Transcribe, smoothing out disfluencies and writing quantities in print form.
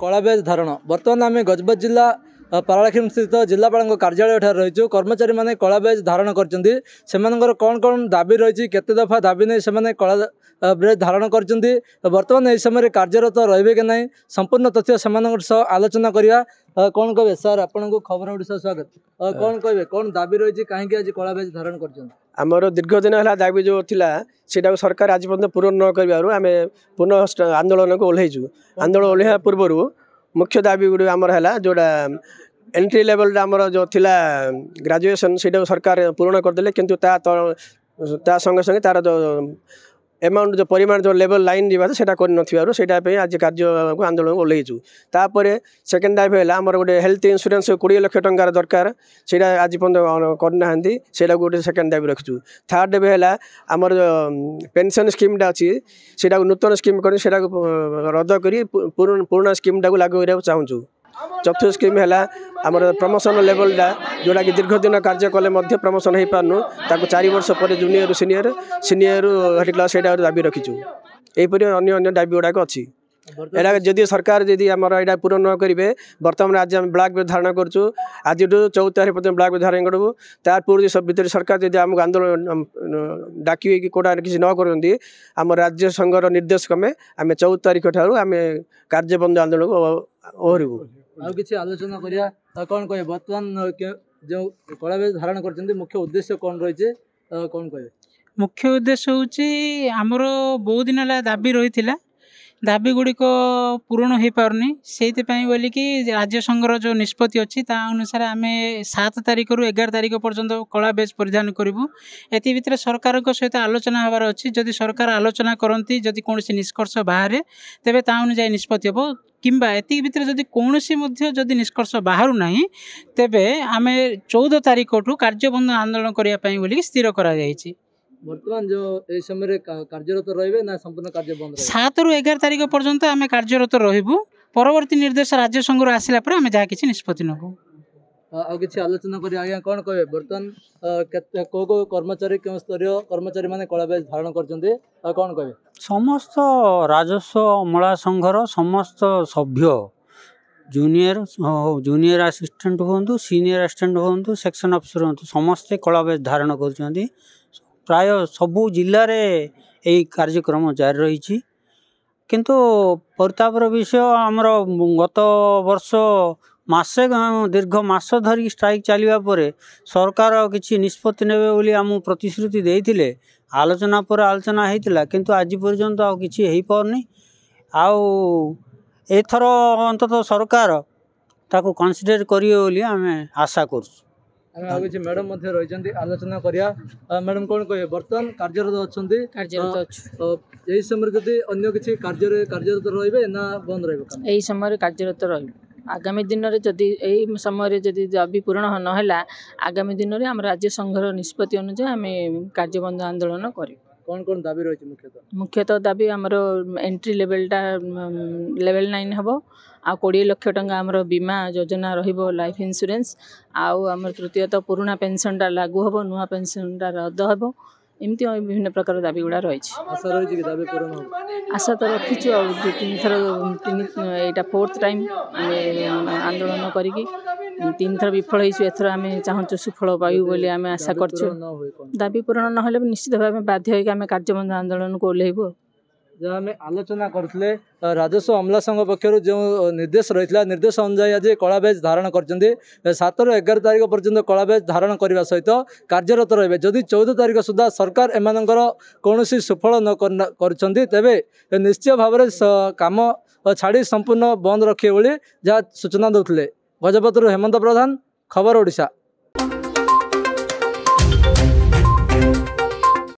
कलाबेज धारण बर्तमान आम गजपत जिला पारालाखेम स्थित जिलापाल कार्यालय रही कर्मचारी मैंने कलाबेज धारण कर कौन कौन दाबी रही केते दफा दाबी नहीं से कलाबेज धारण कर बर्तमान यह समय कार्यरत रे कि ना संपूर्ण तथ्य से आलोचना करवा कौन कहे सर आपन को खबर ओडिशा स्वागत कौन कहे कौन दाबी रही कहीं आज कलाबेज धारण कर आमर दीर्घ दिन है दाबी जो थिला सेटा सरकार आज पर्यटन पूरण न कर आम पुनः आंदोलन को ओह्लैचु आंदोलन ओह्लैवा पूर्व मुख्य दाबी गुड़ आमर है जोड़ा एंट्री लेवल आमर जो थिला ग्रेजुएशन से सरकार पूरण करदे किंतु ता संगे संगे तार जो एमाउंट जो परिमाण जो लेवल लाइन जावा सेटा कर आज कार्य आंदोलन को ओह्लैचु तापर सेकेंड दाबी है आमर गोटे हेल्थ इंश्योरेंस 20 लाख टंकार दरकार से आज पर्यटन करना से गोटे सेकेंड दाबी रखीचु थर्ड दाबी है आमर जो पेंशन स्कीमटा अच्छी से नूतन स्कीम कर रद्द कर पुराना स्कीमटा को लागू करने चाहूँ चतुर्थ स्कीम है आमर प्रमोशन लेवलटा जोड़ा कि दीर्घ दिन कार्य कले प्रमोशन हो पार्नु ताको 4 वर्ष पर जूनियर सीनियर सीनियर हटी क्लास से दाबी रखीचु यहीपरि अन्य अन्य दाबी गुड़ाक अच्छी एटा जदि सरकार जदि आमर यहाँ पूरण न करेंगे बर्तमान आज आम ब्लैक बेज धारण करूँ आज 14 तारीख पर्यटन ब्लैक बेज धारण करूँ तार पूर्व सब भितर सरकार जदि आमको आंदोलन डाक कौटा किसी न करती आम राज्य संघर निर्देश क्रमे आम 14 तारीख ठार आम कार्यबंद आंदोलन को ओहरबू आउ किसी आलोचना करिया कौन कहे बर्तमान जो कलाबेज धारण कर मुख्य उद्देश्य कौन रही कौन कहे मुख्य उद्देश्य हूँ आमर बहुत दिन है दाबी रही दाबी गुड़िक पूरण हो पारनी से बोलिकी राज्य संघर जो निष्पत्ति अच्छी ता अनुसार आम 7 तारीख रु 11 तारीख पर्यंत कलाबेज परिधान करूँ एति भितर सरकार सहित आलोचना हबार अच्छी जदि सरकार आलोचना करती जदि कौन निष्कर्ष बाहर तेरे ता अनुजाई निष्पत्ति हम किंबा एति भितर जदि कौन जदि निष्कर्ष बाहर ना तेबे आम 14 तारीख ठू कार्यबंद आंदोलन करने स्थिर करा बर्तमान जो ए समय कार्यरत रहिबे ना संपूर्ण कार्य बंद 7 रु 11 तारीख पर्यंत आम कार्यरत रहबू परवर्ती निर्देश राज्य संघर आसिला पर आम जहाँ किसी निष्पत्ति नबू आ किसी आलोचना करी आज्ञा कौन कहे बर्तमान को कर्मचारी क्यों स्तरीय कर्मचारी माने कलाबेज धारण करछन्ते कौन कहे समस्त राजस्व अमला संघर समस्त सभ्य जूनियर असिस्टेंट हूँ सीनियर असिस्टेंट हूँ सेक्शन अफिसर हूँ समस्ते कलाबेज धारण कर प्राय सबू जिले में यही कार्यक्रम जारी रही किंतु परितापर विषय आमर गत वर्ष मासे दीर्घ मास धरिक स्ट्राइक चलवा पर सरकार किसी निष्पत्ति नेबे बोली आम प्रतिश्रुति देते आलोचना पर आलोचना होता किंतु आज पर्यंत आ किसी हो पारनी आथर अंततः सरकार ताको कंसीडर करिए बोली आम आशा कर मैडम रही आलोचना करिया मैडम कौन कहे बर्तमान कार्यरत अच्छा यही समय जदि अन्य किसी कार्यरत रहिबे ना बंद रहिबे यही समय कार्यरत रहिबे आगामी दिन में जदि यही समय जदि दाबी पूरण नहला आगामी दिन में आम राज्य संघर निष्पत्ति अनुसार आम कार्यबंद आंदोलन कर कौन कौन दाबी रही मुख्यतः दाबी आमर एंट्री लेवलटा लेवल 9 हम आ 20 लाख टंका आमर बीमा योजना रहिबो लाइफ इंश्योरेंस आमर तृतीयतः पुराना पेंशनटा लागू हम नुआ पेंशनटा रद्द हम एमती विभिन्न प्रकार दाबी गुड़ा रही आशा तो रखीचु आ 3 थर यहाँ 4th टाइम आंदोलन करी 3 थर विफल एथर आम चाहूँ सुफल पाइबू बोली आम आशा कर दाबी पूरण ना निश्चित भाव बाध्य होकर आम कार्यबंद आंदोलन को ओह्लैबू जहाँ आम आलोचना करते राजस्व अमला संघ पक्षर जो निर्देश रही है निर्देश अनुजाई आज कलाबेज धारण कर 7 ରୁ 11 तारीख पर्यंत कलाबेज धारण करने सहित कार्यरत रे जदि 14 तारीख सुधा सरकार एमानकर कौन सुफल न करे निश्चय भाव कम छाड़ी संपूर्ण बंद रखिए जहाँ सूचना देते गजपत हेमंत प्रधान खबर ओडिशा।